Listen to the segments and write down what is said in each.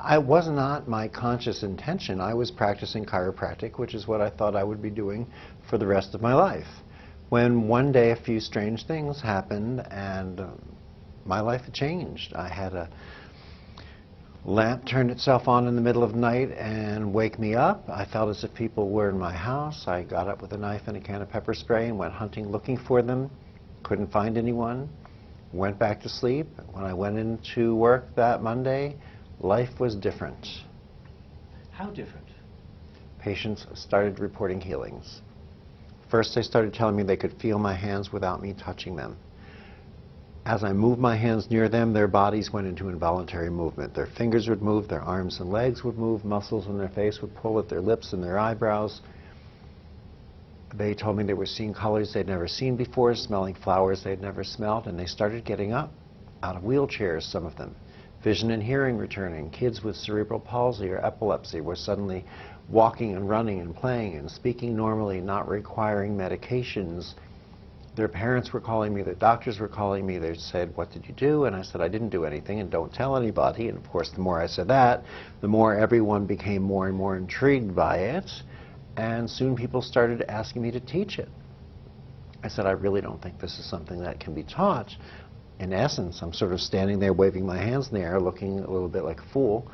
It was not my conscious intention. I was practicing chiropractic, which is what I thought I would be doing for the rest of my life. When one day a few strange things happened and my life had changed. I had a lamp turn itself on in the middle of the night and wake me up. I felt as if people were in my house. I got up with a knife and a can of pepper spray and went hunting looking for them. Couldn't find anyone. Went back to sleep. When I went into work that Monday, life was different. How different? Patients started reporting healings. First, they started telling me they could feel my hands without me touching them. As I moved my hands near them, their bodies went into involuntary movement. Their fingers would move, their arms and legs would move, muscles in their face would pull at their lips and their eyebrows. They told me they were seeing colors they'd never seen before, smelling flowers they'd never smelled, and they started getting up out of wheelchairs, some of them. Vision and hearing returning. Kids with cerebral palsy or epilepsy were suddenly walking and running and playing and speaking normally, not requiring medications. Their parents were calling me, their doctors were calling me. They said, "What did you do?" And I said, "I didn't do anything, and don't tell anybody." And of course, the more I said that, the more everyone became more and more intrigued by it. And soon people started asking me to teach it. I said, "I really don't think this is something that can be taught." In essence, I'm sort of standing there waving my hands in the air, looking a little bit like a fool.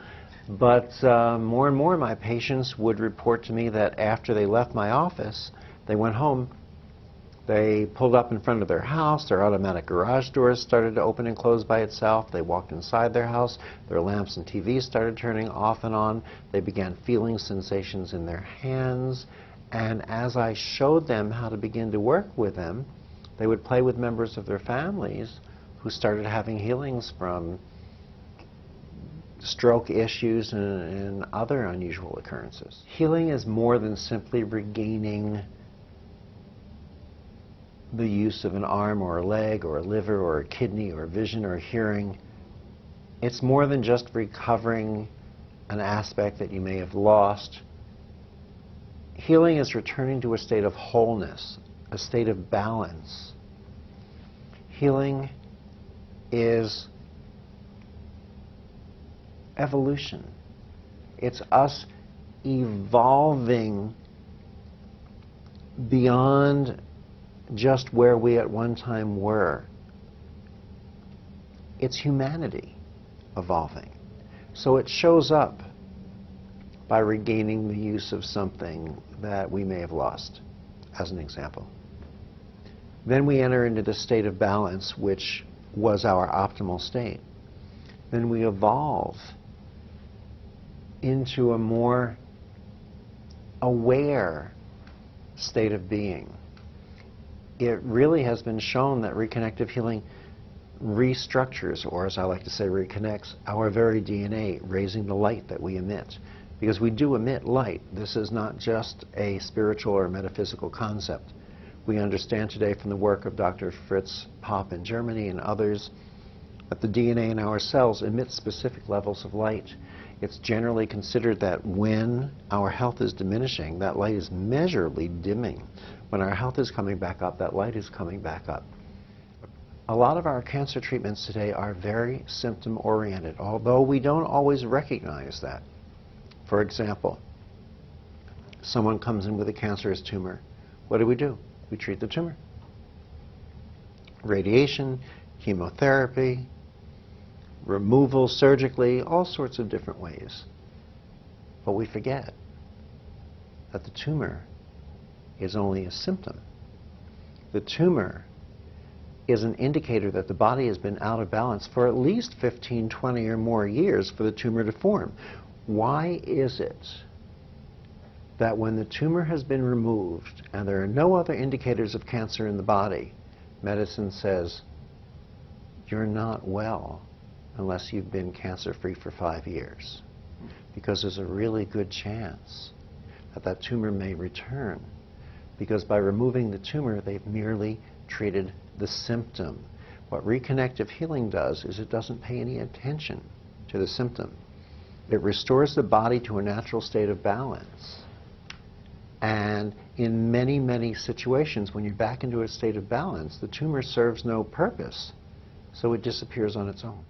But more and more my patients would report to me that after they left my office, they went home, they pulled up in front of their house, their automatic garage doors started to open and close by itself, they walked inside their house, their lamps and TVs started turning off and on, they began feeling sensations in their hands, and as I showed them how to begin to work with them, they would play with members of their families who started having healings from stroke issues and other unusual occurrences. Healing is more than simply regaining the use of an arm or a leg or a liver or a kidney or vision or hearing. It's more than just recovering an aspect that you may have lost. Healing is returning to a state of wholeness, a state of balance. Healing is evolution. It's us evolving beyond just where we at one time were. It's humanity evolving. So it shows up by regaining the use of something that we may have lost, as an example. Then we enter into the state of balance, which was our optimal state. Then we evolve into a more aware state of being. It really has been shown that reconnective healing restructures, or as I like to say, reconnects our very DNA, raising the light that we emit. Because we do emit light. This is not just a spiritual or metaphysical concept. We understand today from the work of Dr. Fritz Popp in Germany and others that the DNA in our cells emits specific levels of light. It's generally considered that when our health is diminishing, that light is measurably dimming. When our health is coming back up, that light is coming back up. A lot of our cancer treatments today are very symptom-oriented, although we don't always recognize that. For example, someone comes in with a cancerous tumor. What do? We treat the tumor. Radiation, chemotherapy, removal surgically, all sorts of different ways. But we forget that the tumor is only a symptom. The tumor is an indicator that the body has been out of balance for at least 15, 20 or more years for the tumor to form. Why is it that when the tumor has been removed and there are no other indicators of cancer in the body, medicine says, you're not well unless you've been cancer-free for 5 years? Because there's a really good chance that that tumor may return. Because by removing the tumor, they've merely treated the symptom. What reconnective healing does is it doesn't pay any attention to the symptom. It restores the body to a natural state of balance. And in many, many situations, when you're back into a state of balance, the tumor serves no purpose, so it disappears on its own.